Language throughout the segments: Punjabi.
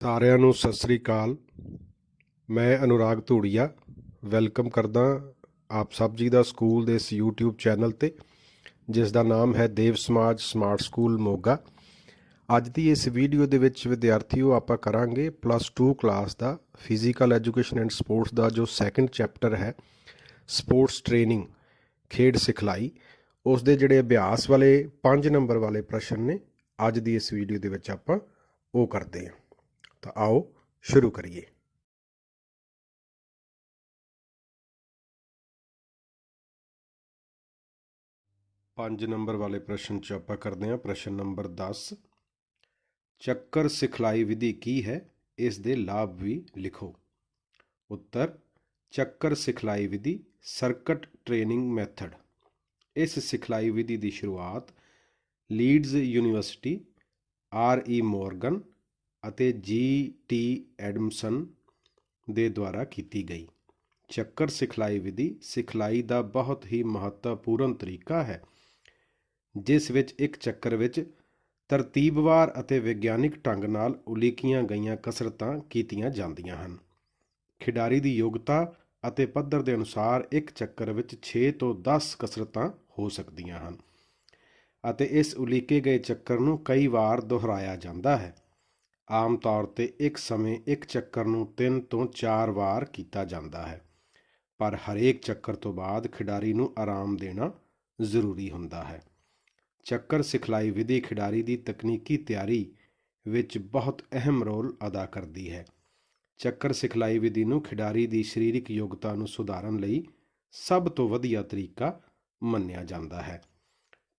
ਸਾਰਿਆਂ ਨੂੰ ਸਤਿ ਸ੍ਰੀ ਅਕਾਲ। ਮੈਂ ਅਨੁਰਾਗ ਧੂੜੀਆ ਵੈਲਕਮ ਕਰਦਾ ਆਪ ਸਭ ਜੀ ਦਾ ਸਕੂਲ ਦੇ ਇਸ YouTube ਚੈਨਲ 'ਤੇ, ਜਿਸ ਦਾ ਨਾਮ ਹੈ ਦੇਵ ਸਮਾਜ ਸਮਾਰਟ ਸਕੂਲ ਮੋਗਾ। ਅੱਜ ਦੀ ਇਸ ਵੀਡੀਓ ਦੇ ਵਿੱਚ ਵਿਦਿਆਰਥੀਓ ਆਪਾਂ ਕਰਾਂਗੇ +2 ਕਲਾਸ ਦਾ ਫਿਜ਼ੀਕਲ ਐਜੂਕੇਸ਼ਨ ਐਂਡ ਸਪੋਰਟਸ ਦਾ ਜੋ ਸੈਕੰਡ ਚੈਪਟਰ ਹੈ ਸਪੋਰਟਸ ਟ੍ਰੇਨਿੰਗ, ਖੇਡ ਸਿਖਲਾਈ। ਉਸ ਦੇ ਜਿਹੜੇ ਅਭਿਆਸ ਵਾਲੇ 5 ਨੰਬਰ ਵਾਲੇ ਪ੍ਰਸ਼ਨ ਨੇ ਅੱਜ ਦੀ ਇਸ ਵੀਡੀਓ ਦੇ ਵਿੱਚ ਆਪਾਂ ਉਹ ਕਰਦੇ ਹਾਂ। ਤਾਂ ਆਓ ਸ਼ੁਰੂ ਕਰੀਏ। ਪੰਜ ਨੰਬਰ ਵਾਲੇ ਪ੍ਰਸ਼ਨ 'ਚ ਆਪਾਂ ਕਰਦੇ ਹਾਂ ਪ੍ਰਸ਼ਨ ਨੰਬਰ 10। ਚੱਕਰ ਸਿਖਲਾਈ ਵਿਧੀ ਕੀ ਹੈ, ਇਸ ਦੇ ਲਾਭ ਵੀ ਲਿਖੋ। ਉੱਤਰ, ਚੱਕਰ ਸਿਖਲਾਈ ਵਿਧੀ ਸਰਕਟ ਟ੍ਰੇਨਿੰਗ ਮੈਥਡ। ਇਸ ਸਿਖਲਾਈ ਵਿਧੀ ਦੀ ਸ਼ੁਰੂਆਤ ਲੀਡਜ਼ ਯੂਨੀਵਰਸਿਟੀ, RE ਮੋਰਗਨ ਅਤੇ GT ਐਡਮਸਨ ਦੇ ਦੁਆਰਾ ਕੀਤੀ ਗਈ। ਚੱਕਰ ਸਿਖਲਾਈ ਵਿਧੀ ਸਿਖਲਾਈ ਦਾ ਬਹੁਤ ਹੀ ਮਹੱਤਵਪੂਰਨ ਤਰੀਕਾ ਹੈ, ਜਿਸ ਵਿੱਚ ਇੱਕ ਚੱਕਰ ਵਿੱਚ ਤਰਤੀਬਵਾਰ ਅਤੇ ਵਿਗਿਆਨਿਕ ਢੰਗ ਨਾਲ ਉਲੀਕੀਆਂ ਗਈਆਂ ਕਸਰਤਾਂ ਕੀਤੀਆਂ ਜਾਂਦੀਆਂ ਹਨ। ਖਿਡਾਰੀ ਦੀ ਯੋਗਤਾ ਅਤੇ ਪੱਧਰ ਦੇ ਅਨੁਸਾਰ ਇੱਕ ਚੱਕਰ ਵਿੱਚ 6 ਤੋਂ 10 ਕਸਰਤਾਂ ਹੋ ਸਕਦੀਆਂ ਹਨ ਅਤੇ ਇਸ ਉਲੀਕੇ ਗਏ ਚੱਕਰ ਨੂੰ ਕਈ ਵਾਰ ਦੁਹਰਾਇਆ ਜਾਂਦਾ ਹੈ। ਆਮ ਤੌਰ 'ਤੇ ਇੱਕ ਸਮੇਂ ਇੱਕ ਚੱਕਰ ਨੂੰ 3 ਤੋਂ 4 ਵਾਰ ਕੀਤਾ ਜਾਂਦਾ ਹੈ, ਪਰ ਹਰੇਕ ਚੱਕਰ ਤੋਂ ਬਾਅਦ ਖਿਡਾਰੀ ਨੂੰ ਆਰਾਮ ਦੇਣਾ ਜ਼ਰੂਰੀ ਹੁੰਦਾ ਹੈ। ਚੱਕਰ ਸਿਖਲਾਈ ਵਿਧੀ ਖਿਡਾਰੀ ਦੀ ਤਕਨੀਕੀ ਤਿਆਰੀ ਵਿੱਚ ਬਹੁਤ ਅਹਿਮ ਰੋਲ ਅਦਾ ਕਰਦੀ ਹੈ। ਚੱਕਰ ਸਿਖਲਾਈ ਵਿਧੀ ਨੂੰ ਖਿਡਾਰੀ ਦੀ ਸਰੀਰਕ ਯੋਗਤਾ ਨੂੰ ਸੁਧਾਰਨ ਲਈ ਸਭ ਤੋਂ ਵਧੀਆ ਤਰੀਕਾ ਮੰਨਿਆ ਜਾਂਦਾ ਹੈ,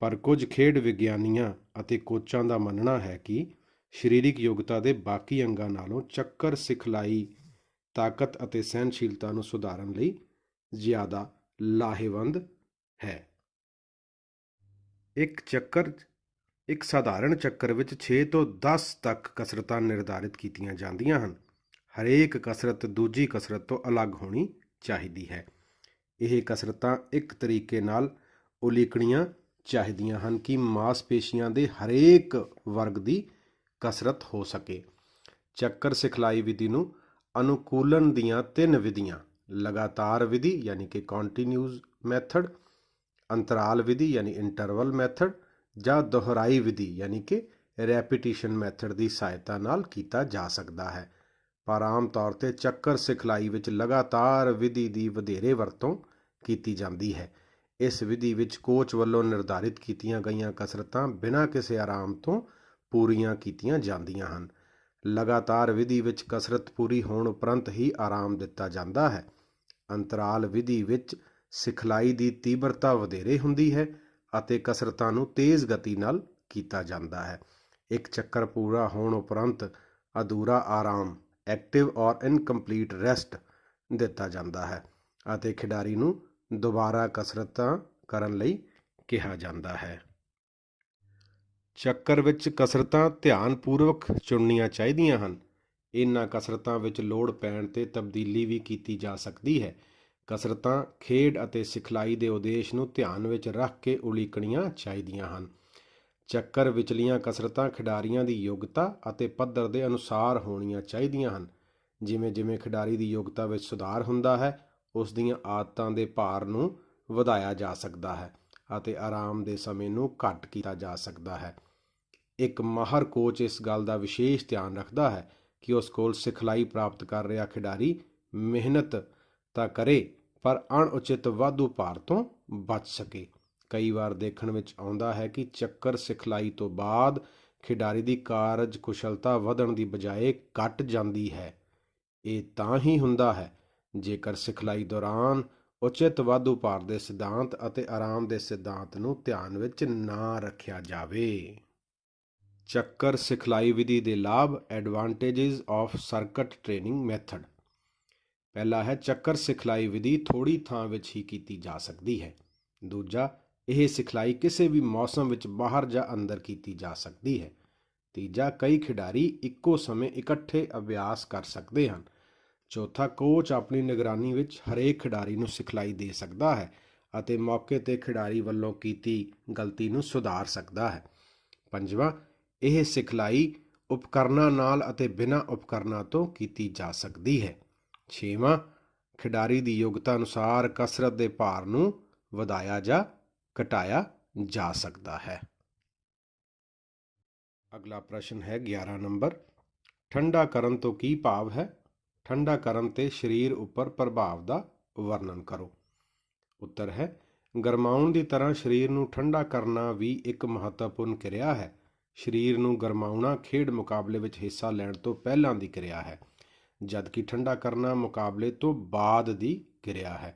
ਪਰ ਕੁਝ ਖੇਡ ਵਿਗਿਆਨੀਆਂ ਅਤੇ ਕੋਚਾਂ ਦਾ ਮੰਨਣਾ ਹੈ ਕਿ ਸਰੀਰਕ ਯੋਗਤਾ ਦੇ ਬਾਕੀ ਅੰਗਾਂ ਨਾਲੋਂ ਚੱਕਰ ਸਿਖਲਾਈ ਤਾਕਤ ਅਤੇ ਸਹਿਣਸ਼ੀਲਤਾ ਨੂੰ ਸੁਧਾਰਨ ਲਈ ਜ਼ਿਆਦਾ ਲਾਹੇਵੰਦ ਹੈ। ਇੱਕ ਸਾਧਾਰਨ ਚੱਕਰ ਵਿੱਚ 6 ਤੋਂ 10 ਤੱਕ ਕਸਰਤਾਂ ਨਿਰਧਾਰਿਤ ਕੀਤੀਆਂ ਜਾਂਦੀਆਂ ਹਨ। ਹਰੇਕ ਕਸਰਤ ਦੂਜੀ ਕਸਰਤ ਤੋਂ ਅਲੱਗ ਹੋਣੀ ਚਾਹੀਦੀ ਹੈ। ਇਹ ਕਸਰਤਾਂ ਇੱਕ ਤਰੀਕੇ ਨਾਲ ਉਲੀਕਣੀਆਂ ਚਾਹੀਦੀਆਂ ਹਨ ਕਿ ਮਾਸਪੇਸ਼ੀਆਂ ਦੇ ਹਰੇਕ ਵਰਗ ਦੀ ਕਸਰਤ ਹੋ ਸਕੇ। ਚੱਕਰ ਸਿਖਲਾਈ ਵਿਧੀ ਨੂੰ ਅਨੁਕੂਲਨ ਦੀਆਂ 3 ਵਿਧੀਆਂ, ਲਗਾਤਾਰ ਵਿਧੀ ਯਾਨੀ ਕਿ ਕੰਟੀਨਿਊਸ ਮੈਥਡ, ਅੰਤਰਾਲ ਵਿਧੀ ਯਾਨੀ ਇੰਟਰਵਲ ਮੈਥਡ ਜਾਂ ਦੁਹਰਾਈ ਵਿਧੀ ਯਾਨੀ ਕਿ ਰੈਪੀਟੀਸ਼ਨ ਮੈਥਡ ਦੀ ਸਹਾਇਤਾ ਨਾਲ ਕੀਤਾ ਜਾ ਸਕਦਾ ਹੈ, ਪਰ ਆਮ ਤੌਰ 'ਤੇ ਚੱਕਰ ਸਿਖਲਾਈ ਵਿੱਚ ਲਗਾਤਾਰ ਵਿਧੀ ਦੀ ਵਧੇਰੇ ਵਰਤੋਂ ਕੀਤੀ ਜਾਂਦੀ ਹੈ। ਇਸ ਵਿਧੀ ਵਿੱਚ ਕੋਚ ਵੱਲੋਂ ਨਿਰਧਾਰਿਤ ਕੀਤੀਆਂ ਗਈਆਂ ਕਸਰਤਾਂ ਬਿਨਾਂ ਕਿਸੇ ਆਰਾਮ ਤੋਂ ਪੂਰੀਆਂ ਕੀਤੀਆਂ ਜਾਂਦੀਆਂ ਹਨ। ਲਗਾਤਾਰ ਵਿਧੀ ਵਿੱਚ ਕਸਰਤ ਪੂਰੀ ਹੋਣ ਉਪਰੰਤ ਹੀ ਆਰਾਮ ਦਿੱਤਾ ਜਾਂਦਾ ਹੈ। ਅੰਤਰਾਲ ਵਿਧੀ ਵਿੱਚ ਸਿਖਲਾਈ ਦੀ ਤੀਬਰਤਾ ਵਧੇਰੇ ਹੁੰਦੀ ਹੈ ਅਤੇ ਕਸਰਤਾਂ ਨੂੰ ਤੇਜ਼ ਗਤੀ ਨਾਲ ਕੀਤਾ ਜਾਂਦਾ ਹੈ। ਇੱਕ ਚੱਕਰ ਪੂਰਾ ਹੋਣ ਉਪਰੰਤ ਅਧੂਰਾ ਆਰਾਮ, ਐਕਟਿਵ ਔਰ ਇਨਕੰਪਲੀਟ ਰੈਸਟ ਦਿੱਤਾ ਜਾਂਦਾ ਹੈ ਅਤੇ ਖਿਡਾਰੀ ਨੂੰ ਦੁਬਾਰਾ ਕਸਰਤਾਂ ਕਰਨ ਲਈ ਕਿਹਾ ਜਾਂਦਾ ਹੈ। ਚੱਕਰ ਵਿੱਚ ਕਸਰਤਾਂ ਧਿਆਨਪੂਰਵਕ ਚੁਣਨੀਆਂ ਚਾਹੀਦੀਆਂ ਹਨ। ਇਹਨਾਂ ਕਸਰਤਾਂ ਵਿੱਚ ਲੋੜ ਪੈਣ 'ਤੇ ਤਬਦੀਲੀ ਵੀ ਕੀਤੀ ਜਾ ਸਕਦੀ ਹੈ। ਕਸਰਤਾਂ ਖੇਡ ਅਤੇ ਸਿਖਲਾਈ ਦੇ ਉਦੇਸ਼ ਨੂੰ ਧਿਆਨ ਵਿੱਚ ਰੱਖ ਕੇ ਉਲੀਕਣੀਆਂ ਚਾਹੀਦੀਆਂ ਹਨ। ਚੱਕਰ ਵਿਚਲੀਆਂ ਕਸਰਤਾਂ ਖਿਡਾਰੀਆਂ ਦੀ ਯੋਗਤਾ ਅਤੇ ਪੱਧਰ ਦੇ ਅਨੁਸਾਰ ਹੋਣੀਆਂ ਚਾਹੀਦੀਆਂ ਹਨ। ਜਿਵੇਂ ਜਿਵੇਂ ਖਿਡਾਰੀ ਦੀ ਯੋਗਤਾ ਵਿੱਚ ਸੁਧਾਰ ਹੁੰਦਾ ਹੈ, ਉਸ ਦੀਆਂ ਆਦਤਾਂ ਦੇ ਭਾਰ ਨੂੰ ਵਧਾਇਆ ਜਾ ਸਕਦਾ ਹੈ ਅਤੇ ਆਰਾਮ ਦੇ ਸਮੇਂ ਨੂੰ ਘੱਟ ਕੀਤਾ ਜਾ ਸਕਦਾ ਹੈ। ਇੱਕ ਮਾਹਰ ਕੋਚ ਇਸ ਗੱਲ ਦਾ ਵਿਸ਼ੇਸ਼ ਧਿਆਨ ਰੱਖਦਾ ਹੈ ਕਿ ਉਸ ਕੋਲ ਸਿਖਲਾਈ ਪ੍ਰਾਪਤ ਕਰ ਰਿਹਾ ਖਿਡਾਰੀ ਮਿਹਨਤ ਤਾਂ ਕਰੇ, ਪਰ ਅਣਉਚਿਤ ਵਾਧੂ ਭਾਰ ਤੋਂ ਬਚ ਸਕੇ। ਕਈ ਵਾਰ ਦੇਖਣ ਵਿੱਚ ਆਉਂਦਾ ਹੈ ਕਿ ਚੱਕਰ ਸਿਖਲਾਈ ਤੋਂ ਬਾਅਦ ਖਿਡਾਰੀ ਦੀ ਕਾਰਜਕੁਸ਼ਲਤਾ ਵਧਣ ਦੀ ਬਜਾਏ ਘਟ ਜਾਂਦੀ ਹੈ। ਇਹ ਤਾਂ ਹੀ ਹੁੰਦਾ ਹੈ ਜੇਕਰ ਸਿਖਲਾਈ ਦੌਰਾਨ ਉਚਿਤ ਵਾਧੂ ਭਾਰ ਦੇ ਸਿਧਾਂਤ ਅਤੇ ਆਰਾਮ ਦੇ ਸਿਧਾਂਤ ਨੂੰ ਧਿਆਨ ਵਿੱਚ ਨਾ ਰੱਖਿਆ ਜਾਵੇ। ਚੱਕਰ ਸਿਖਲਾਈ ਵਿਧੀ ਦੇ ਲਾਭ, advantages of circuit training method. ਪਹਿਲਾ ਹੈ, ਚੱਕਰ ਸਿਖਲਾਈ ਵਿਧੀ ਥੋੜ੍ਹੀ ਥਾਂ ਵਿੱਚ ਹੀ ਕੀਤੀ ਜਾ ਸਕਦੀ ਹੈ। ਦੂਜਾ, ਇਹ ਸਿਖਲਾਈ ਕਿਸੇ ਵੀ ਮੌਸਮ ਵਿੱਚ ਬਾਹਰ ਜਾਂ ਅੰਦਰ ਕੀਤੀ ਜਾ ਸਕਦੀ ਹੈ। ਤੀਜਾ, ਕਈ ਖਿਡਾਰੀ ਇੱਕੋ ਸਮੇਂ ਇਕੱਠੇ ਅਭਿਆਸ ਕਰ ਸਕਦੇ ਹਨ। ਚੌਥਾ, ਕੋਚ ਆਪਣੀ ਨਿਗਰਾਨੀ ਵਿੱਚ ਹਰੇਕ ਖਿਡਾਰੀ ਨੂੰ ਸਿਖਲਾਈ ਦੇ ਸਕਦਾ ਹੈ ਅਤੇ ਮੌਕੇ 'ਤੇ ਖਿਡਾਰੀ ਵੱਲੋਂ ਕੀਤੀ ਗਲਤੀ ਨੂੰ ਸੁਧਾਰ ਸਕਦਾ ਹੈ। ਪੰਜਵਾਂ, ਇਹ ਸਿਖਲਾਈ ਉਪਕਰਨਾਂ ਨਾਲ ਅਤੇ ਬਿਨਾਂ ਉਪਕਰਨਾਂ ਤੋਂ ਕੀਤੀ ਜਾ ਸਕਦੀ ਹੈ। 6ਵਾਂ, ਖਿਡਾਰੀ ਦੀ ਯੋਗਤਾ ਅਨੁਸਾਰ ਕਸਰਤ ਦੇ ਭਾਰ ਨੂੰ ਵਧਾਇਆ ਜਾਂ ਘਟਾਇਆ ਜਾ ਸਕਦਾ ਹੈ। ਅਗਲਾ ਪ੍ਰਸ਼ਨ ਹੈ 11 ਨੰਬਰ। ਠੰਡਾ ਕਰਨ ਤੋਂ ਕੀ ਭਾਵ ਹੈ? ਠੰਡਾ ਕਰਨ ਤੇ ਸਰੀਰ ਉੱਪਰ ਪ੍ਰਭਾਵ ਦਾ ਵਰਣਨ ਕਰੋ। ਉੱਤਰ ਹੈ ਗਰਮਾਉਣ ਦੀ ਤਰ੍ਹਾਂ ਸਰੀਰ ਨੂੰ ਠੰਡਾ ਕਰਨਾ ਵੀ ਇੱਕ ਮਹੱਤਵਪੂਰਨ ਕਿਰਿਆ ਹੈ। ਸਰੀਰ ਨੂੰ ਗਰਮਾਉਣਾ ਖੇਡ ਮੁਕਾਬਲੇ ਵਿੱਚ ਹਿੱਸਾ ਲੈਣ ਤੋਂ ਪਹਿਲਾਂ ਦੀ ਕਿਰਿਆ ਹੈ, ਜਦਕਿ ਠੰਡਾ ਕਰਨਾ ਮੁਕਾਬਲੇ ਤੋਂ ਬਾਅਦ ਦੀ ਕਿਰਿਆ ਹੈ।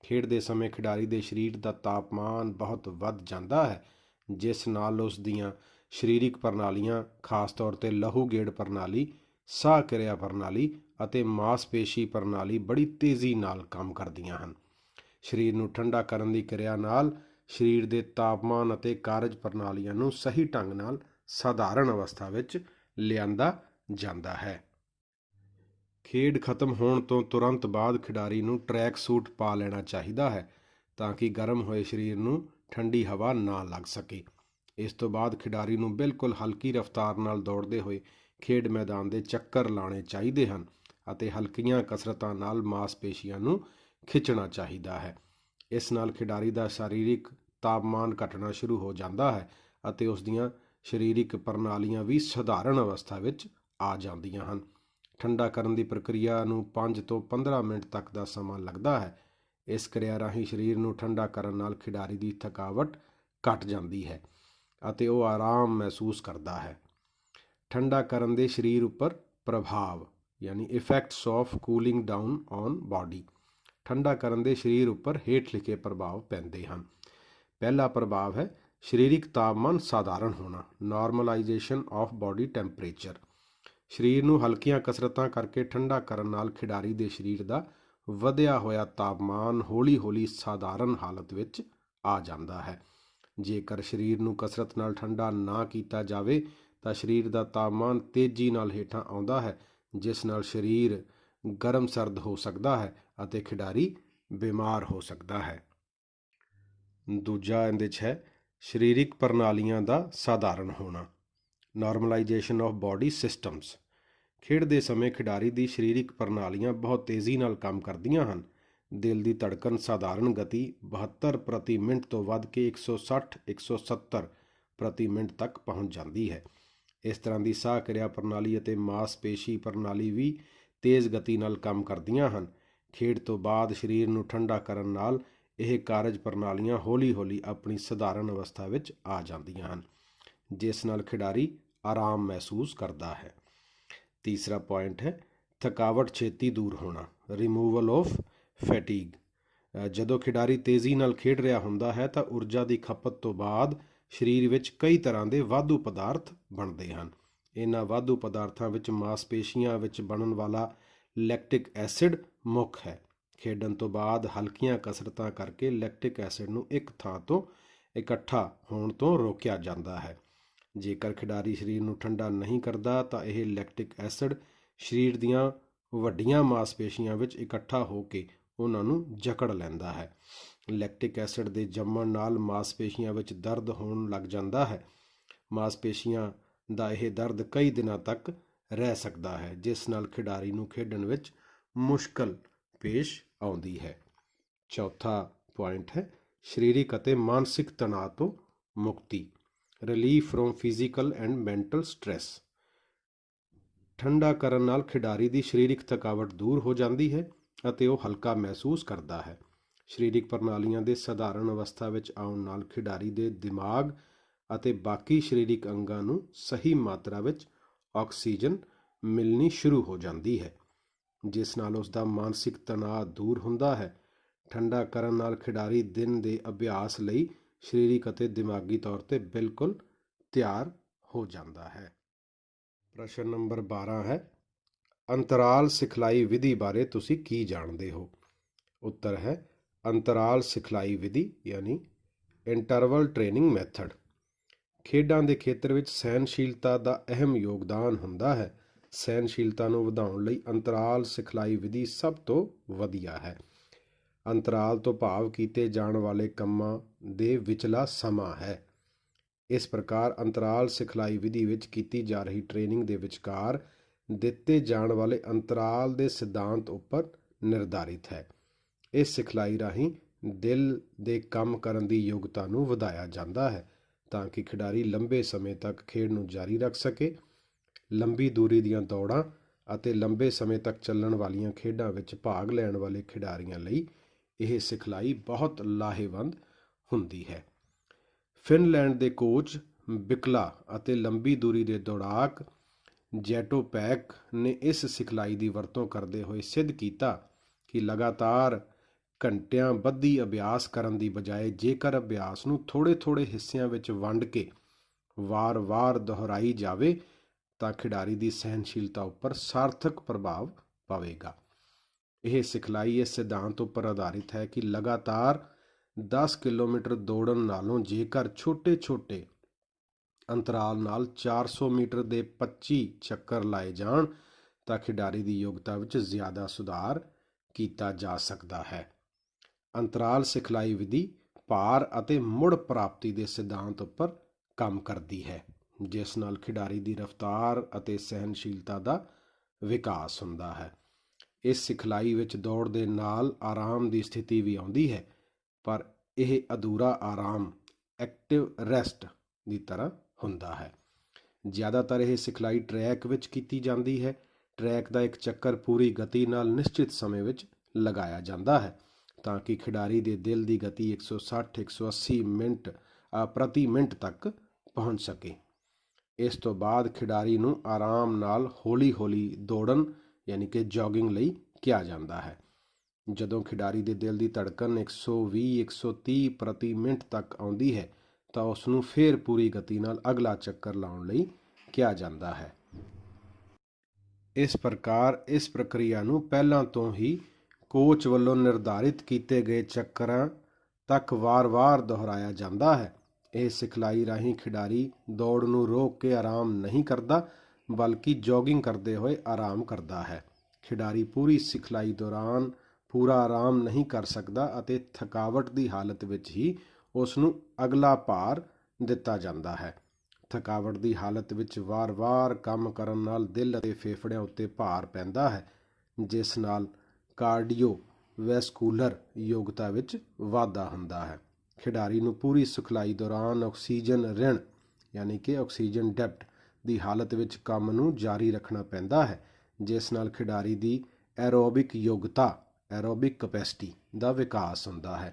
ਖੇਡ ਦੇ ਸਮੇਂ ਖਿਡਾਰੀ ਦੇ ਸਰੀਰ ਦਾ ਤਾਪਮਾਨ ਬਹੁਤ ਵੱਧ ਜਾਂਦਾ ਹੈ, ਜਿਸ ਨਾਲ ਉਸ ਦੀਆਂ ਸਰੀਰਕ ਪ੍ਰਣਾਲੀਆਂ, ਖਾਸ ਤੌਰ 'ਤੇ ਲਹੂ ਗੇੜ ਪ੍ਰਣਾਲੀ, ਸਾਹ ਕਿਰਿਆ ਪ੍ਰਣਾਲੀ ਅਤੇ ਮਾਸਪੇਸ਼ੀ ਪ੍ਰਣਾਲੀ ਬੜੀ ਤੇਜ਼ੀ ਨਾਲ ਕੰਮ ਕਰਦੀਆਂ ਹਨ। ਸਰੀਰ ਨੂੰ ਠੰਡਾ ਕਰਨ ਦੀ ਕਿਰਿਆ ਨਾਲ ਸਰੀਰ ਦੇ ਤਾਪਮਾਨ ਅਤੇ ਕਾਰਜ ਪ੍ਰਣਾਲੀਆਂ ਨੂੰ ਸਹੀ ਢੰਗ ਨਾਲ ਸਾਧਾਰਨ ਅਵਸਥਾ ਵਿੱਚ ਲਿਆਂਦਾ ਜਾਂਦਾ ਹੈ। ਖੇਡ ਖਤਮ ਹੋਣ ਤੋਂ ਤੁਰੰਤ ਬਾਅਦ ਖਿਡਾਰੀ ਨੂੰ ਟਰੈਕ ਸੂਟ ਪਾ ਲੈਣਾ ਚਾਹੀਦਾ ਹੈ ਤਾਂ ਕਿ ਗਰਮ ਹੋਏ ਸਰੀਰ ਨੂੰ ਠੰਡੀ ਹਵਾ ਨਾ ਲੱਗ ਸਕੇ। ਇਸ ਤੋਂ ਬਾਅਦ ਖਿਡਾਰੀ ਨੂੰ ਬਿਲਕੁਲ ਹਲਕੀ ਰਫ਼ਤਾਰ ਨਾਲ ਦੌੜਦੇ ਹੋਏ ਖੇਡ ਮੈਦਾਨ ਦੇ ਚੱਕਰ ਲਾਉਣੇ ਚਾਹੀਦੇ ਹਨ ਅਤੇ ਹਲਕੀਆਂ ਕਸਰਤਾਂ ਨਾਲ ਮਾਸਪੇਸ਼ੀਆਂ ਨੂੰ ਖਿੱਚਣਾ ਚਾਹੀਦਾ ਹੈ। ਇਸ ਨਾਲ ਖਿਡਾਰੀ ਦਾ ਸਰੀਰਕ ਤਾਪਮਾਨ ਘਟਣਾ ਸ਼ੁਰੂ ਹੋ ਜਾਂਦਾ ਹੈ ਅਤੇ ਉਸ ਦੀਆਂ ਸਰੀਰਕ ਪ੍ਰਣਾਲੀਆਂ ਵੀ ਸਧਾਰਨ ਅਵਸਥਾ ਵਿੱਚ ਆ ਜਾਂਦੀਆਂ ਹਨ। ਠੰਡਾ ਕਰਨ ਦੀ ਪ੍ਰਕਿਰਿਆ ਨੂੰ 5 ਤੋਂ 15 ਮਿੰਟ ਤੱਕ ਦਾ ਸਮਾਂ ਲੱਗਦਾ ਹੈ। ਇਸ ਕਿਰਿਆ ਰਾਹੀਂ ਸਰੀਰ ਨੂੰ ਠੰਡਾ ਕਰਨ ਨਾਲ ਖਿਡਾਰੀ ਦੀ ਥਕਾਵਟ ਘਟ ਜਾਂਦੀ ਹੈ ਅਤੇ ਉਹ ਆਰਾਮ ਮਹਿਸੂਸ ਕਰਦਾ ਹੈ। ਠੰਡਾ ਕਰਨ ਦੇ ਸਰੀਰ ਉੱਪਰ ਪ੍ਰਭਾਵ ਯਾਨੀ effects of cooling down on body. ਠੰਡਾ ਕਰਨ ਦੇ ਸਰੀਰ ਉੱਪਰ ਹੇਠ ਲਿਖੇ ਪ੍ਰਭਾਵ ਪੈਂਦੇ ਹਨ। ਪਹਿਲਾ ਪ੍ਰਭਾਵ ਹੈ ਸਰੀਰਕ ਤਾਪਮਾਨ ਸਾਧਾਰਨ ਹੋਣਾ, ਨਾਰਮਲਾਈਜੇਸ਼ਨ ਆਫ ਬਾਡੀ ਟੈਂਪਰੇਚਰ। ਸਰੀਰ ਨੂੰ ਹਲਕੀਆਂ ਕਸਰਤਾਂ ਕਰਕੇ ਠੰਡਾ ਕਰਨ ਨਾਲ ਖਿਡਾਰੀ ਦੇ ਸਰੀਰ ਦਾ ਵਧਿਆ ਹੋਇਆ ਤਾਪਮਾਨ ਹੌਲੀ-ਹੌਲੀ ਸਾਧਾਰਨ ਹਾਲਤ ਵਿੱਚ ਆ ਜਾਂਦਾ ਹੈ। ਜੇਕਰ ਸਰੀਰ ਨੂੰ ਕਸਰਤ ਨਾਲ ਠੰਡਾ ਨਾ ਕੀਤਾ ਜਾਵੇ ਤਾਂ ਸਰੀਰ ਦਾ ਤਾਪਮਾਨ ਤੇਜ਼ੀ ਨਾਲ ਹੇਠਾਂ ਆਉਂਦਾ ਹੈ, ਜਿਸ ਨਾਲ ਸਰੀਰ ਗਰਮ ਸਰਦ ਹੋ ਸਕਦਾ ਹੈ ਅਤੇ ਖਿਡਾਰੀ ਬਿਮਾਰ ਹੋ ਸਕਦਾ ਹੈ। ਦੂਜਾ ਇਹਦੇ 'ਚ ਹੈ ਸਰੀਰਕ ਪ੍ਰਣਾਲੀਆਂ ਦਾ ਸਾਧਾਰਨ ਹੋਣਾ, ਨਾਰਮਲਾਈਜੇਸ਼ਨ ਆਫ ਬਾਡੀ ਸਿਸਟਮਸ। ਖੇਡ ਦੇ ਸਮੇਂ ਖਿਡਾਰੀ ਦੀ ਸਰੀਰਕ ਪ੍ਰਣਾਲੀਆਂ ਬਹੁਤ ਤੇਜ਼ੀ ਨਾਲ ਕੰਮ ਕਰਦੀਆਂ ਹਨ। ਦਿਲ ਦੀ ਧੜਕਨ ਸਾਧਾਰਨ ਗਤੀ 72 ਪ੍ਰਤੀ ਮਿੰਟ ਤੋਂ ਵੱਧ ਕੇ 160-170 ਪ੍ਰਤੀ ਮਿੰਟ ਤੱਕ ਪਹੁੰਚ ਜਾਂਦੀ ਹੈ। ਇਸ ਤਰ੍ਹਾਂ ਦੀ ਸਾਹ ਕਿਰਿਆ ਪ੍ਰਣਾਲੀ ਅਤੇ ਮਾਸਪੇਸ਼ੀ ਪ੍ਰਣਾਲੀ ਵੀ ਤੇਜ਼ ਗਤੀ ਨਾਲ ਕੰਮ ਕਰਦੀਆਂ ਹਨ। ਖੇਡ ਤੋਂ ਬਾਅਦ ਸਰੀਰ ਨੂੰ ਠੰਡਾ ਕਰਨ ਨਾਲ ਇਹ ਕਾਰਜ ਪ੍ਰਣਾਲੀਆਂ ਹੌਲੀ-ਹੌਲੀ ਆਪਣੀ ਸਧਾਰਨ ਅਵਸਥਾ ਵਿੱਚ ਆ ਜਾਂਦੀਆਂ ਹਨ, ਜਿਸ ਨਾਲ ਖਿਡਾਰੀ ਆਰਾਮ ਮਹਿਸੂਸ ਕਰਦਾ ਹੈ। ਤੀਸਰਾ ਪੁਆਇੰਟ ਹੈ ਥਕਾਵਟ ਛੇਤੀ ਦੂਰ ਹੋਣਾ, ਰਿਮੂਵਲ ਆਫ ਫੈਟੀਗ। ਜਦੋਂ ਖਿਡਾਰੀ ਤੇਜ਼ੀ ਨਾਲ ਖੇਡ ਰਿਹਾ ਹੁੰਦਾ ਹੈ ਤਾਂ ਊਰਜਾ ਦੀ ਖਪਤ ਤੋਂ ਬਾਅਦ ਸਰੀਰ ਵਿੱਚ ਕਈ ਤਰ੍ਹਾਂ ਦੇ ਵਾਧੂ ਪਦਾਰਥ ਬਣਦੇ ਹਨ। ਇਹਨਾਂ ਵਾਧੂ ਪਦਾਰਥਾਂ ਵਿੱਚ ਮਾਸਪੇਸ਼ੀਆਂ ਵਿੱਚ ਬਣਨ ਵਾਲਾ ਲੈਕਟਿਕ ਐਸਿਡ ਮੁੱਖ ਹੈ। ਖੇਡਣ ਤੋਂ ਬਾਅਦ ਹਲਕੀਆਂ ਕਸਰਤਾਂ ਕਰਕੇ ਲੈਕਟਿਕ ਐਸਿਡ ਨੂੰ ਇੱਕ ਥਾਂ ਤੋਂ ਇਕੱਠਾ ਹੋਣ ਤੋਂ ਰੋਕਿਆ ਜਾਂਦਾ ਹੈ। ਜੇਕਰ ਖਿਡਾਰੀ ਸਰੀਰ ਨੂੰ ਠੰਡਾ ਨਹੀਂ ਕਰਦਾ ਤਾਂ ਇਹ ਲੈਕਟਿਕ ਐਸਿਡ ਸਰੀਰ ਦੀਆਂ ਵੱਡੀਆਂ ਮਾਸਪੇਸ਼ੀਆਂ ਵਿੱਚ ਇਕੱਠਾ ਹੋ ਕੇ ਉਹਨਾਂ ਨੂੰ ਜਕੜ ਲੈਂਦਾ ਹੈ। ਲੈਕਟਿਕ ਐਸਿਡ ਦੇ ਜੰਮਣ ਨਾਲ ਮਾਸਪੇਸ਼ੀਆਂ ਵਿੱਚ ਦਰਦ ਹੋਣ ਲੱਗ ਜਾਂਦਾ ਹੈ। ਮਾਸਪੇਸ਼ੀਆਂ ਦਾ ਇਹ ਦਰਦ ਕਈ ਦਿਨਾਂ ਤੱਕ ਰਹਿ ਸਕਦਾ ਹੈ, ਜਿਸ ਨਾਲ ਖਿਡਾਰੀ ਨੂੰ ਖੇਡਣ ਵਿੱਚ ਮੁਸ਼ਕਲ ਪੇਸ਼ ਆਉਂਦੀ ਹੈ। ਚੌਥਾ ਪੁਆਇੰਟ ਹੈ ਸਰੀਰਕ ਅਤੇ ਮਾਨਸਿਕ ਤਣਾਅ ਤੋਂ ਮੁਕਤੀ, relief from physical and mental stress. ਠੰਡਾ ਕਰਨ ਨਾਲ ਖਿਡਾਰੀ ਦੀ ਸਰੀਰਕ ਥਕਾਵਟ ਦੂਰ ਹੋ ਜਾਂਦੀ ਹੈ ਅਤੇ ਉਹ ਹਲਕਾ ਮਹਿਸੂਸ ਕਰਦਾ ਹੈ। ਸਰੀਰਕ ਪ੍ਰਣਾਲੀਆਂ ਦੇ ਸਧਾਰਨ ਅਵਸਥਾ ਵਿੱਚ ਆਉਣ ਨਾਲ ਖਿਡਾਰੀ ਦੇ ਦਿਮਾਗ ਅਤੇ ਬਾਕੀ ਸਰੀਰਕ ਅੰਗਾਂ ਨੂੰ ਸਹੀ ਮਾਤਰਾ ਵਿੱਚ ਆਕਸੀਜਨ ਮਿਲਣੀ ਸ਼ੁਰੂ ਹੋ ਜਾਂਦੀ ਹੈ, ਜਿਸ ਨਾਲ ਉਸ ਦਾ ਮਾਨਸਿਕ ਤਣਾਅ ਦੂਰ ਹੁੰਦਾ ਹੈ। ਠੰਡਾ ਕਰਨ ਨਾਲ ਖਿਡਾਰੀ ਦਿਨ ਦੇ ਅਭਿਆਸ ਲਈ ਸਰੀਰਕ ਅਤੇ ਦਿਮਾਗੀ ਤੌਰ 'ਤੇ ਬਿਲਕੁਲ ਤਿਆਰ ਹੋ ਜਾਂਦਾ ਹੈ। ਪ੍ਰਸ਼ਨ ਨੰਬਰ 12 ਹੈ ਅੰਤਰਾਲ ਸਿਖਲਾਈ ਵਿਧੀ ਬਾਰੇ ਤੁਸੀਂ ਕੀ ਜਾਣਦੇ ਹੋ? ਉੱਤਰ ਹੈ ਅੰਤਰਾਲ ਸਿਖਲਾਈ ਵਿਧੀ ਯਾਨੀ ਇੰਟਰਵਲ ਟ੍ਰੇਨਿੰਗ ਮੈਥਡ। ਖੇਡਾਂ ਦੇ ਖੇਤਰ ਵਿੱਚ ਸਹਿਣਸ਼ੀਲਤਾ ਦਾ ਅਹਿਮ ਯੋਗਦਾਨ ਹੁੰਦਾ ਹੈ। ਸਹਿਣਸ਼ੀਲਤਾ ਨੂੰ ਵਧਾਉਣ ਲਈ ਅੰਤਰਾਲ ਸਿਖਲਾਈ ਵਿਧੀ ਸਭ ਤੋਂ ਵਧੀਆ ਹੈ। ਅੰਤਰਾਲ ਤੋਂ ਭਾਵ ਕੀਤੇ ਜਾਣ ਵਾਲੇ ਕੰਮਾਂ ਦੇ ਵਿਚਲਾ ਸਮਾਂ ਹੈ। ਇਸ ਪ੍ਰਕਾਰ ਅੰਤਰਾਲ ਸਿਖਲਾਈ ਵਿਧੀ ਵਿੱਚ ਕੀਤੀ ਜਾ ਰਹੀ ਟ੍ਰੇਨਿੰਗ ਦੇ ਵਿਚਕਾਰ ਦਿੱਤੇ ਜਾਣ ਵਾਲੇ ਅੰਤਰਾਲ ਦੇ ਸਿਧਾਂਤ ਉੱਪਰ ਨਿਰਧਾਰਿਤ ਹੈ। ਇਸ ਸਿਖਲਾਈ ਰਾਹੀਂ ਦਿਲ ਦੇ ਕੰਮ ਕਰਨ ਦੀ ਯੋਗਤਾ ਨੂੰ ਵਧਾਇਆ ਜਾਂਦਾ ਹੈ ਤਾਂ ਕਿ ਖਿਡਾਰੀ ਲੰਬੇ ਸਮੇਂ ਤੱਕ ਖੇਡ ਨੂੰ ਜਾਰੀ ਰੱਖ ਸਕੇ। ਲੰਬੀ ਦੂਰੀ ਦੀਆਂ ਦੌੜਾਂ ਅਤੇ ਲੰਬੇ ਸਮੇਂ ਤੱਕ ਚੱਲਣ ਵਾਲੀਆਂ ਖੇਡਾਂ ਵਿੱਚ ਭਾਗ ਲੈਣ ਵਾਲੇ ਖਿਡਾਰੀਆਂ ਲਈ ਇਹ ਸਿਖਲਾਈ ਬਹੁਤ ਲਾਹੇਵੰਦ ਹੁੰਦੀ ਹੈ। ਫਿਨਲੈਂਡ ਦੇ ਕੋਚ ਬਿਕਲਾ ਅਤੇ ਲੰਬੀ ਦੂਰੀ ਦੇ ਦੌੜਾਕ ਜੈਟੋਪੈਕ ਨੇ ਇਸ ਸਿਖਲਾਈ ਦੀ ਵਰਤੋਂ ਕਰਦੇ ਹੋਏ ਸਿੱਧ ਕੀਤਾ ਕਿ ਲਗਾਤਾਰ ਘੰਟਿਆਂ ਬੱਧੀ ਅਭਿਆਸ ਕਰਨ ਦੀ ਬਜਾਏ ਜੇਕਰ ਅਭਿਆਸ ਨੂੰ ਥੋੜ੍ਹੇ ਹਿੱਸਿਆਂ ਵਿੱਚ ਵੰਡ ਕੇ ਵਾਰ-ਵਾਰ ਦੁਹਰਾਈ ਜਾਵੇ ਤਾਂ ਖਿਡਾਰੀ ਦੀ ਸਹਿਣਸ਼ੀਲਤਾ ਉੱਪਰ ਸਾਰਥਕ ਪ੍ਰਭਾਵ ਪਵੇਗਾ। ਇਹ ਸਿਖਲਾਈ ਇਸ ਸਿਧਾਂਤ ਉੱਪਰ ਆਧਾਰਿਤ ਹੈ ਕਿ ਲਗਾਤਾਰ 10 ਕਿਲੋਮੀਟਰ ਦੌੜਨ ਨਾਲੋਂ ਜੇਕਰ ਛੋਟੇ ਅੰਤਰਾਲ ਨਾਲ 400 ਮੀਟਰ ਦੇ 25 ਚੱਕਰ ਲਾਏ ਜਾਣ ਤਾਂ ਖਿਡਾਰੀ ਦੀ ਯੋਗਤਾ ਵਿੱਚ ਜ਼ਿਆਦਾ ਸੁਧਾਰ ਕੀਤਾ ਜਾ ਸਕਦਾ ਹੈ। ਅੰਤਰਾਲ ਸਿਖਲਾਈ ਵਿਧੀ ਭਾਰ ਅਤੇ ਮੁੜ ਪ੍ਰਾਪਤੀ ਦੇ ਸਿਧਾਂਤ ਉੱਪਰ ਕੰਮ ਕਰਦੀ ਹੈ, ਜਿਸ ਨਾਲ ਖਿਡਾਰੀ ਦੀ ਰਫ਼ਤਾਰ ਅਤੇ ਸਹਿਣਸ਼ੀਲਤਾ ਦਾ ਵਿਕਾਸ ਹੁੰਦਾ ਹੈ। ਇਸ ਸਿਖਲਾਈ ਵਿੱਚ ਦੌੜ ਦੇ ਨਾਲ ਆਰਾਮ ਦੀ ਸਥਿਤੀ ਵੀ ਆਉਂਦੀ ਹੈ, ਪਰ ਇਹ ਅਧੂਰਾ ਆਰਾਮ ਐਕਟਿਵ ਰੈਸਟ ਦੀ ਤਰ੍ਹਾਂ ਹੁੰਦਾ ਹੈ। ਜ਼ਿਆਦਾਤਰ ਇਹ ਸਿਖਲਾਈ ਟਰੈਕ ਵਿੱਚ ਕੀਤੀ ਜਾਂਦੀ ਹੈ। ਟਰੈਕ ਦਾ ਇੱਕ ਚੱਕਰ ਪੂਰੀ ਗਤੀ ਨਾਲ ਨਿਸ਼ਚਿਤ ਸਮੇਂ ਵਿੱਚ ਲਗਾਇਆ ਜਾਂਦਾ ਹੈ ਤਾਂ ਕਿ ਖਿਡਾਰੀ ਦੇ ਦਿਲ ਦੀ ਗਤੀ 160-180 ਮਿੰਟ ਪ੍ਰਤੀ ਮਿੰਟ ਤੱਕ ਪਹੁੰਚ ਸਕੇ। ਇਸ ਤੋਂ ਬਾਅਦ ਖਿਡਾਰੀ ਨੂੰ ਆਰਾਮ ਨਾਲ ਹੌਲੀ ਦੌੜਨ ਯਾਨੀ ਕਿ ਜੌਗਿੰਗ ਲਈ ਕਿਹਾ ਜਾਂਦਾ ਹੈ। ਜਦੋਂ ਖਿਡਾਰੀ ਦੇ ਦਿਲ ਦੀ ਧੜਕਨ 120-130 ਪ੍ਰਤੀ ਮਿੰਟ ਤੱਕ ਆਉਂਦੀ ਹੈ ਤਾਂ ਉਸ ਨੂੰ ਫਿਰ ਪੂਰੀ ਗਤੀ ਨਾਲ ਅਗਲਾ ਚੱਕਰ ਲਾਉਣ ਲਈ ਕਿਹਾ ਜਾਂਦਾ ਹੈ। ਇਸ ਪ੍ਰਕਾਰ ਇਸ ਪ੍ਰਕਿਰਿਆ ਨੂੰ ਪਹਿਲਾਂ ਤੋਂ ਹੀ ਕੋਚ ਵੱਲੋਂ ਨਿਰਧਾਰਿਤ ਕੀਤੇ ਗਏ ਚੱਕਰਾਂ ਤੱਕ ਵਾਰ-ਵਾਰ ਦੁਹਰਾਇਆ ਜਾਂਦਾ ਹੈ। ਇਹ ਸਿਖਲਾਈ ਰਾਹੀਂ ਖਿਡਾਰੀ ਦੌੜ ਨੂੰ ਰੋਕ ਕੇ ਆਰਾਮ ਨਹੀਂ ਕਰਦਾ, ਬਲਕਿ ਜੌਗਿੰਗ ਕਰਦੇ ਹੋਏ ਆਰਾਮ ਕਰਦਾ ਹੈ। ਖਿਡਾਰੀ ਪੂਰੀ ਸਿਖਲਾਈ ਦੌਰਾਨ ਪੂਰਾ ਆਰਾਮ ਨਹੀਂ ਕਰ ਸਕਦਾ ਅਤੇ ਥਕਾਵਟ ਦੀ ਹਾਲਤ ਵਿੱਚ ਹੀ ਉਸ ਨੂੰ ਅਗਲਾ ਭਾਰ ਦਿੱਤਾ ਜਾਂਦਾ ਹੈ। ਥਕਾਵਟ ਦੀ ਹਾਲਤ ਵਿੱਚ ਵਾਰ-ਵਾਰ ਕੰਮ ਕਰਨ ਨਾਲ ਦਿਲ ਅਤੇ ਫੇਫੜਿਆਂ ਉੱਤੇ ਭਾਰ ਪੈਂਦਾ ਹੈ, ਜਿਸ ਨਾਲ ਕਾਰਡੀਓਵੈਸਕੂਲਰ ਯੋਗਤਾ ਵਿੱਚ ਵਾਧਾ ਹੁੰਦਾ ਹੈ। ਖਿਡਾਰੀ ਨੂੰ ਪੂਰੀ ਸਿਖਲਾਈ ਦੌਰਾਨ ਆਕਸੀਜਨ ਰਿਣ ਯਾਨੀ ਕਿ ਆਕਸੀਜਨ ਡੈਫਟ ਦੀ ਹਾਲਤ ਵਿੱਚ ਕੰਮ ਨੂੰ ਜਾਰੀ ਰੱਖਣਾ ਪੈਂਦਾ ਹੈ, ਜਿਸ ਨਾਲ ਖਿਡਾਰੀ ਦੀ ਐਰੋਬਿਕ ਯੋਗਤਾ ਐਰੋਬਿਕ ਕਪੈਸਿਟੀ ਦਾ ਵਿਕਾਸ ਹੁੰਦਾ ਹੈ।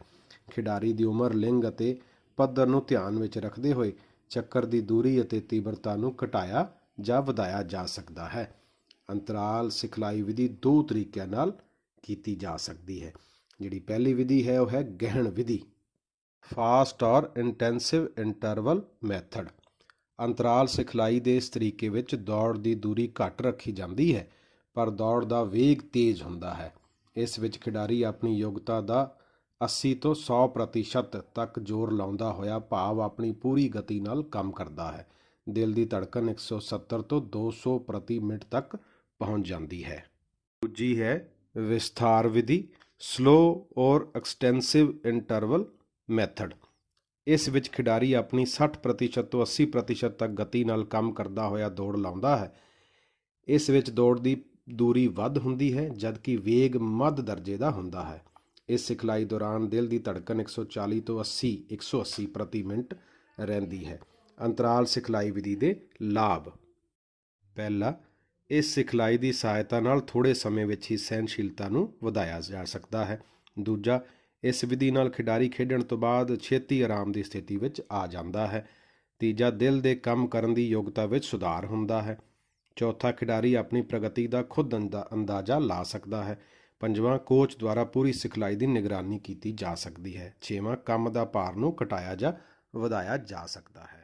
ਖਿਡਾਰੀ ਦੀ ਉਮਰ, ਲਿੰਗ ਅਤੇ ਪੱਧਰ ਨੂੰ ਧਿਆਨ ਵਿੱਚ ਰੱਖਦੇ ਹੋਏ ਚੱਕਰ ਦੀ ਦੂਰੀ ਅਤੇ ਤੀਬਰਤਾ ਨੂੰ ਘਟਾਇਆ ਜਾਂ ਵਧਾਇਆ ਜਾ ਸਕਦਾ ਹੈ। ਅੰਤਰਾਲ ਸਿਖਲਾਈ ਵਿਧੀ ਦੋ ਤਰੀਕਿਆਂ ਨਾਲ ਕੀਤੀ ਜਾ ਸਕਦੀ ਹੈ। ਜਿਹੜੀ ਪਹਿਲੀ ਵਿਧੀ ਹੈ ਉਹ ਹੈ ਗਹਿਣ ਵਿਧੀ, ਫਾਸਟ ਔਰ ਇੰਟੈਂਸਿਵ ਇੰਟਰਵਲ ਮੈਥਡ। ਅੰਤਰਾਲ ਸਿਖਲਾਈ ਦੇ ਇਸ ਤਰੀਕੇ ਵਿੱਚ ਦੌੜ ਦੀ ਦੂਰੀ ਘੱਟ ਰੱਖੀ ਜਾਂਦੀ ਹੈ, ਪਰ ਦੌੜ ਦਾ ਵੇਗ ਤੇਜ਼ ਹੁੰਦਾ ਹੈ। ਇਸ ਵਿੱਚ ਖਿਡਾਰੀ ਆਪਣੀ ਯੋਗਤਾ ਦਾ 80 ਤੋਂ 100% ਤੱਕ ਜ਼ੋਰ ਲਾਉਂਦਾ ਹੋਇਆ, ਭਾਵ ਆਪਣੀ ਪੂਰੀ ਗਤੀ ਨਾਲ ਕੰਮ ਕਰਦਾ ਹੈ। ਦਿਲ ਦੀ ਧੜਕਨ 170 ਤੋਂ 200 ਪ੍ਰਤੀ ਮਿੰਟ ਤੱਕ ਪਹੁੰਚ ਜਾਂਦੀ ਹੈ। ਦੂਜੀ ਹੈ ਵਿਸਥਾਰ ਵਿਧੀ, ਸਲੋ ਔਰ ਐਕਸਟੈਂਸਿਵ ਇੰਟਰਵਲ ਮੈਥਡ। ਇਸ ਵਿੱਚ ਖਿਡਾਰੀ ਆਪਣੀ 60% ਤੋਂ 80% ਤੱਕ ਗਤੀ ਨਾਲ ਕੰਮ ਕਰਦਾ ਹੋਇਆ ਦੌੜ ਲਾਉਂਦਾ ਹੈ। ਇਸ ਵਿੱਚ ਦੌੜ ਦੀ ਦੂਰੀ ਵੱਧ ਹੁੰਦੀ ਹੈ, ਜਦਕਿ ਵੇਗ ਮੱਧ ਦਰਜੇ ਦਾ ਹੁੰਦਾ ਹੈ। ਇਸ ਸਿਖਲਾਈ ਦੌਰਾਨ ਦਿਲ ਦੀ ਧੜਕਨ 140 ਤੋਂ 180 ਪ੍ਰਤੀ ਮਿੰਟ ਰਹਿੰਦੀ ਹੈ। ਅੰਤਰਾਲ ਸਿਖਲਾਈ ਵਿਧੀ ਦੇ ਲਾਭ: ਪਹਿਲਾ, ਇਸ ਸਿਖਲਾਈ ਦੀ ਸਹਾਇਤਾ ਨਾਲ ਥੋੜ੍ਹੇ ਸਮੇਂ ਵਿੱਚ ਹੀ ਸਹਿਣਸ਼ੀਲਤਾ ਨੂੰ ਵਧਾਇਆ ਜਾ ਸਕਦਾ ਹੈ। ਦੂਜਾ, ਇਸ ਵਿਧੀ ਨਾਲ ਖਿਡਾਰੀ ਖੇਡਣ ਤੋਂ ਬਾਅਦ ਛੇਤੀ ਆਰਾਮ ਦੀ ਸਥਿਤੀ ਵਿੱਚ ਆ ਜਾਂਦਾ ਹੈ। ਤੀਜਾ, ਦਿਲ ਦੇ ਕੰਮ ਕਰਨ ਦੀ ਯੋਗਤਾ ਵਿੱਚ ਸੁਧਾਰ ਹੁੰਦਾ ਹੈ। ਚੌਥਾ, ਖਿਡਾਰੀ ਆਪਣੀ ਪ੍ਰਗਤੀ ਦਾ ਖੁਦ ਅੰਦਾਜ਼ਾ ਲਾ ਸਕਦਾ ਹੈ। ਪੰਜਵਾਂ, ਕੋਚ ਦੁਆਰਾ ਪੂਰੀ ਸਿਖਲਾਈ ਦੀ ਨਿਗਰਾਨੀ ਕੀਤੀ ਜਾ ਸਕਦੀ ਹੈ। ਛੇਵਾਂ, ਕੰਮ ਦਾ ਭਾਰ ਨੂੰ ਘਟਾਇਆ ਜਾਂ ਵਧਾਇਆ ਜਾ ਸਕਦਾ ਹੈ।